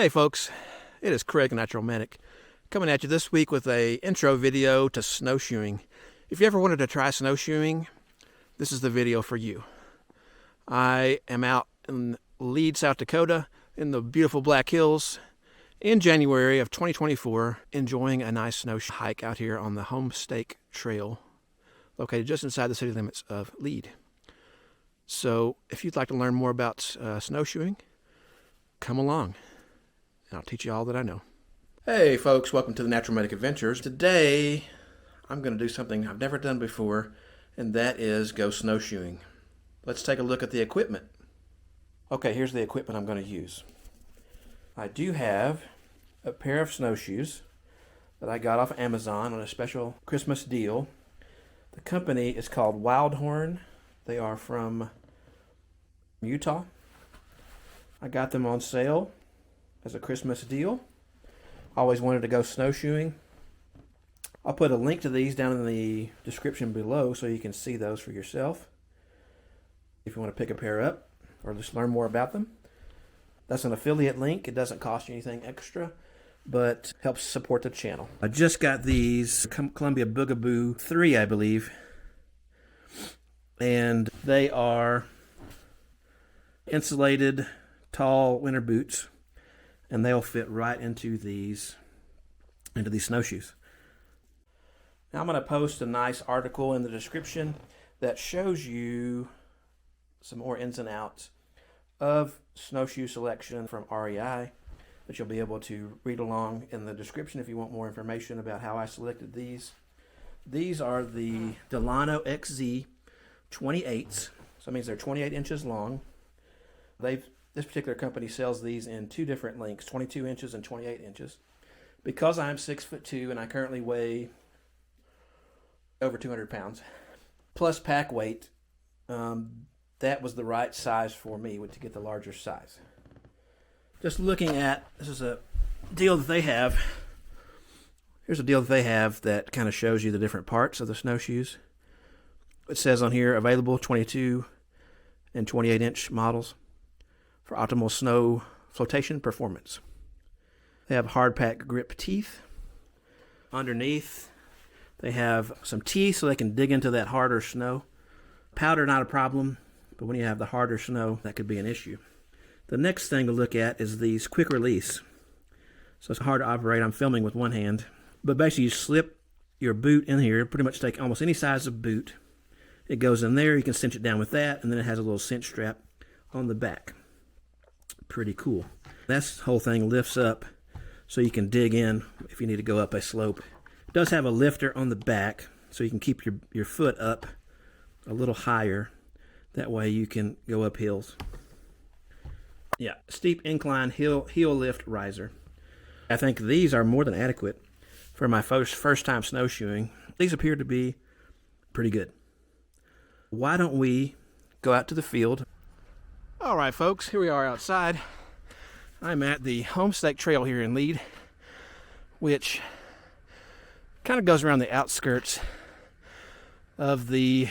Hey folks, it is Craig, Thenaturalmedic, coming at you this week with a intro video to snowshoeing. If you ever wanted to try snowshoeing, this is the video for you. I am out in Lead, South Dakota, in the beautiful Black Hills, in January of 2024, enjoying a nice snowshoe hike out here on the Homestake Trail, located just inside the city limits of Lead. So if you'd like to learn more about snowshoeing, come along. I'll teach you all that I know. Hey folks, welcome to the Thenaturalmedic Adventures. Today, I'm going to do something I've never done before, and that is go snowshoeing. Let's take a look at the equipment. Okay, here's the equipment I'm going to use. I do have a pair of snowshoes that I got off Amazon on a special Christmas deal. The company is called Wildhorn. They are from Utah. I got them on sale as a Christmas deal. I always wanted to go snowshoeing. I'll put a link to these down in the description below so you can see those for yourself if you want to pick a pair up or just learn more about them. That's an affiliate link. It doesn't cost you anything extra, but helps support the channel. I just got these Columbia Bugaboo 3, I believe, and they are insulated tall winter boots, and they'll fit right into these snowshoes. Now I'm going to post a nice article in the description that shows you some more ins and outs of snowshoe selection from REI that you'll be able to read along in the description if you want more information about how I selected these. These are the Delano XZ 28s, so that means they're 28 inches long. This particular company sells these in two different lengths, 22 inches and 28 inches. Because I'm 6'2" and I currently weigh over 200 pounds, plus pack weight, that was the right size for me to get the larger size. Just looking at, this is a deal that they have. Here's a deal that they have that kind of shows you the different parts of the snowshoes. It says on here, available 22 and 28 inch models for optimal snow flotation performance. They have hard pack grip teeth. Underneath, they have some teeth so they can dig into that harder snow. Powder, not a problem, but when you have the harder snow, that could be an issue. The next thing to look at is these quick release. So it's hard to operate. I'm filming with one hand. But basically, you slip your boot in here, pretty much take almost any size of boot. It goes in there, you can cinch it down with that, and then it has a little cinch strap on the back. Pretty cool. This whole thing lifts up so you can dig in if you need to go up a slope. It does have a lifter on the back so you can keep your foot up a little higher. That way you can go up hills. Yeah, steep incline heel lift riser. I think these are more than adequate for my first time snowshoeing. These appear to be pretty good. Why don't we go out to the field? All right, folks, here we are outside. I'm at the Homestake Trail here in Lead, which kind of goes around the outskirts of the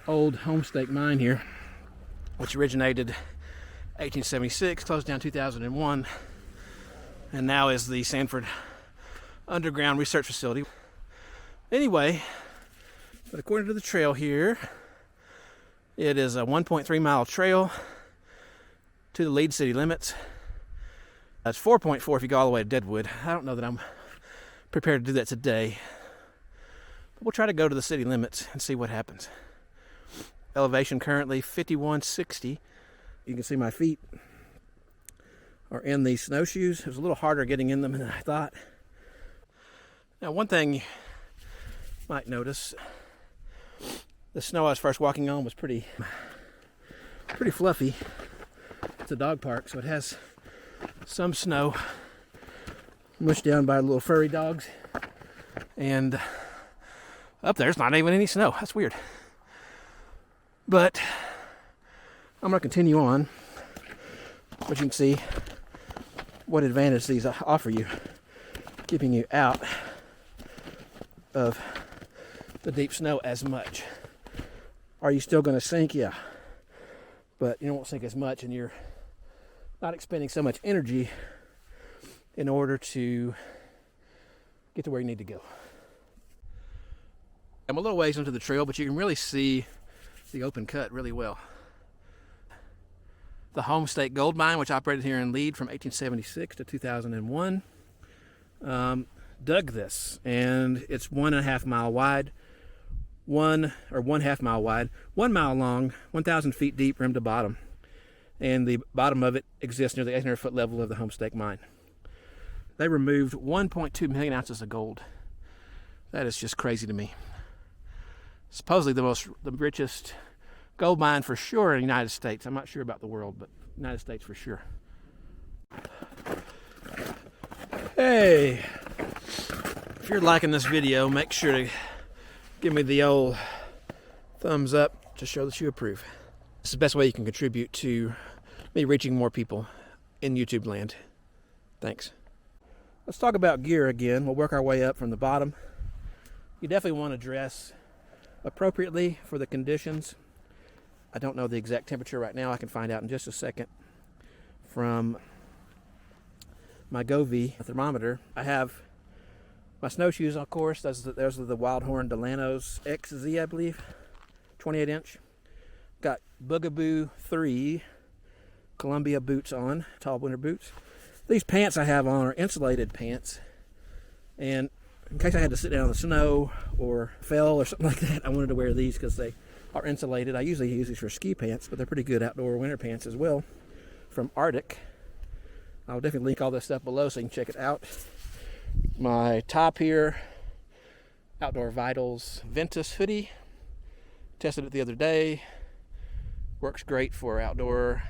old Homestake mine here, which originated 1876, closed down 2001, and now is the Sanford Underground Research Facility. Anyway, but according to the trail here, it is a 1.3 mile trail to the Lead city limits. That's 4.4 if you go all the way to Deadwood. I don't know that I'm prepared to do that today, but we'll try to go to the city limits and see what happens. Elevation currently 5160. You can see my feet are in these snowshoes. It was a little harder getting in them than I thought. Now, one thing you might notice, the snow I was first walking on was pretty fluffy. It's a dog park, so it has some snow mushed down by little furry dogs. And up there's not even any snow. That's weird. But I'm going to continue on, but you can see what advantage these offer you, keeping you out of the deep snow as much. Are you still going to sink? Yeah. But you won't sink as much, and your not expending so much energy in order to get to where you need to go. I'm a little ways into the trail, but you can really see the open cut really well. The Home State Gold Mine, which operated here in Lead from 1876 to 2001, dug this, and it's 1.5 mile wide, 1.5 mile wide, 1 mile long, 1,000 feet deep, rim to bottom, and the bottom of it exists near the 800-foot level of the Home State Mine. They removed 1.2 million ounces of gold. That is just crazy to me. Supposedly the richest gold mine for sure in the United States. I'm not sure about the world, but United States for sure. Hey, if you're liking this video, make sure to give me the old thumbs up to show that you approve. It's the best way you can contribute to me reaching more people in YouTube land. Thanks. Let's talk about gear again. We'll work our way up from the bottom. You definitely want to dress appropriately for the conditions. I don't know the exact temperature right now. I can find out in just a second from my Govee thermometer. I have my snowshoes, of course. Those are the Wildhorn Delano's XZ, I believe, 28 inch. Got Bugaboo 3 Columbia boots on, tall winter boots. These pants I have on are insulated pants, and in case I had to sit down in the snow or fell or something like that, I wanted to wear these because they are insulated. I usually use these for ski pants, but they're pretty good outdoor winter pants as well from Arctix. I'll definitely link all this stuff below so you can check it out. My top here, Outdoor Vitals Ventus hoodie. Tested it the other day. Works great for outdoor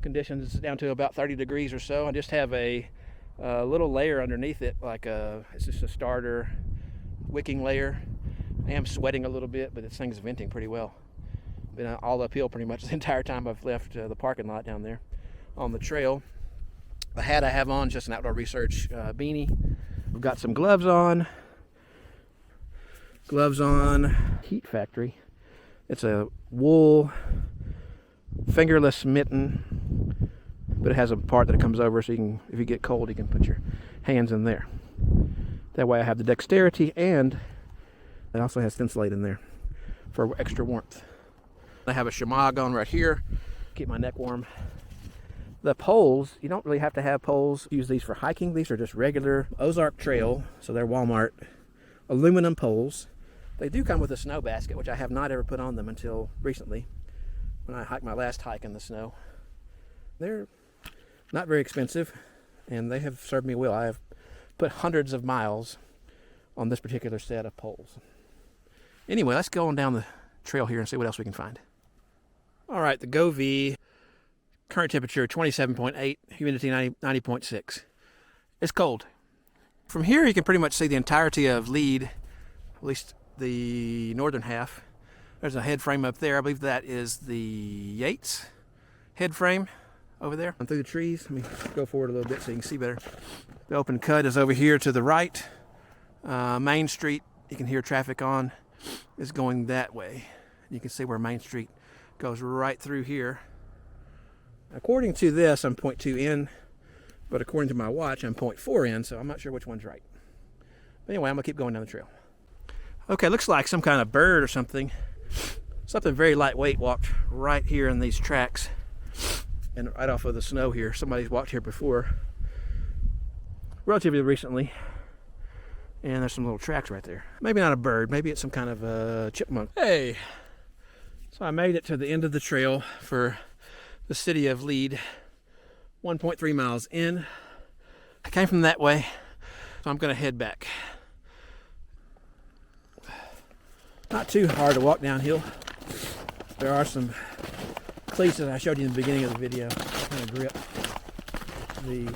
conditions. It's down to about 30 degrees or so. I just have a little layer underneath it, it's just a starter wicking layer. I am sweating a little bit, but this thing's venting pretty well. Been all uphill pretty much the entire time I've left the parking lot down there on the trail. The hat I have on is just an Outdoor Research beanie. We've got some gloves on. Heat Factory. It's a wool fingerless mitten, but it has a part that comes over so you can, if you get cold, you can put your hands in there. That way I have the dexterity, and it also has Thinsulate in there for extra warmth. I have a Shemagh on right here, keep my neck warm. The poles, you don't really have to have poles. Use these for hiking. These are just regular Ozark Trail, so they're Walmart aluminum poles. They do come with a snow basket, which I have not ever put on them until recently when I hiked my last hike in the snow. They're not very expensive, and they have served me well. I have put hundreds of miles on this particular set of poles. Anyway, let's go on down the trail here and see what else we can find. All right, the Govee, current temperature 27.8, humidity 90.6. It's cold. From here you can pretty much see the entirety of Lead, at least the northern half. There's a head frame up there. I believe that is the Yates head frame over there. And through the trees, let me go forward a little bit so you can see better. The open cut is over here to the right. Main Street, you can hear traffic on, is going that way. You can see where Main Street goes right through here. According to this, I'm 0.2 in, but according to my watch, I'm 0.4 in, so I'm not sure which one's right. But anyway, I'm gonna keep going down the trail. Okay, looks like some kind of bird or something. Something very lightweight walked right here in these tracks and right off of the snow here. Somebody's walked here before, relatively recently, and there's some little tracks right there. Maybe not a bird, maybe it's some kind of a chipmunk. Hey, so I made it to the end of the trail for the city of Lead, 1.3 miles in. I came from that way, so I'm gonna head back. Not too hard to walk downhill. There are some cleats that I showed you in the beginning of the video, kind of grip the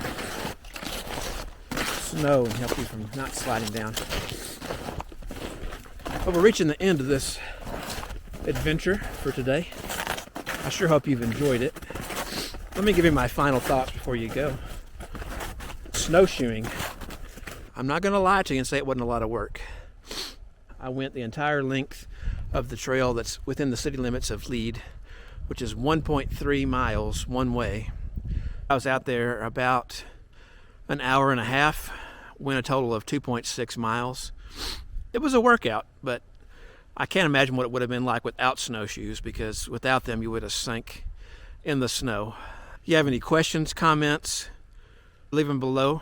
snow and help you from not sliding down. But we're reaching the end of this adventure for today. I sure hope you've enjoyed it. Let me give you my final thoughts before you go. Snowshoeing. I'm not going to lie to you and say it wasn't a lot of work. I went the entire length of the trail that's within the city limits of Lead, which is 1.3 miles one way. I was out there about an hour and a half, went a total of 2.6 miles. It was a workout, but I can't imagine what it would have been like without snowshoes, because without them you would have sank in the snow. If you have any questions, comments, leave them below,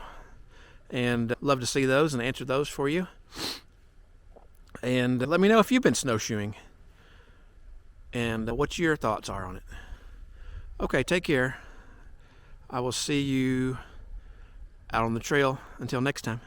and love to see those and answer those for you. And let me know if you've been snowshoeing and what your thoughts are on it. Okay, take care. I will see you out on the trail. Until next time.